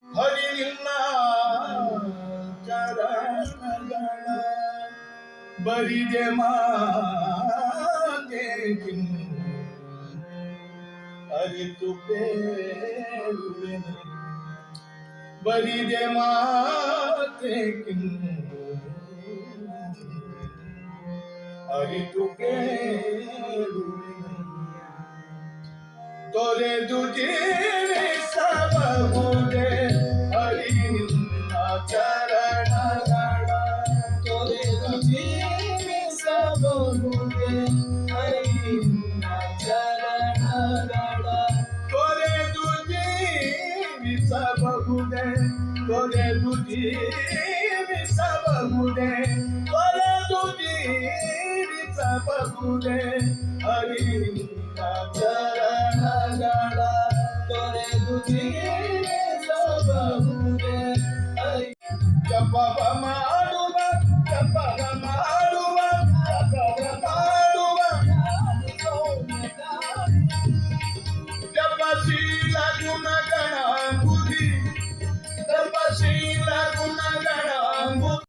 ಹರಿ ನಿನ್ನ ಚರಣಗಳ ಬರಿದೆ ಮಾತೆಗಿನ್ನು ಅರಿತು ಬೇಡುವೆನು ಬರಿದೆ ಮಾತೆಗಿನ್ನು ಅರಿತು ಬೇಡುವೆನು ತೊರೆದು ಜೀವಿಸಬಹುದೇ ಹರಿ ನಿನ್ನ ಚರಣಗಳ ತೊರೆದು ಜೀವಿಸಬಹುದೇ ಹರಿ ನಿನ್ನ ಚರಣಗಳ ತೊರೆದು ಜೀವಿಸಬಹುದೇ ತೊರೆದು ಜೀವಿಸಬಹುದೇ ತೊರೆದು ಜೀವಿಸಬಹುದೇ ಹರಿ ನಿನ್ನ ಚರಣಗಳ ತೊರೆದು ಜೀವಿಸಬಹುದೇ ಜಪವ ಮಾಡುವ ಜಪವ ಮಾಡುವ ಜಪವ ಮಾಡುವ ಜಪಶೀಲ ಗುಣಗಣ ಬುದ್ಧಿ ಜಪಶೀಲ ಗುಣಗಣ ಬುದ್ಧಿ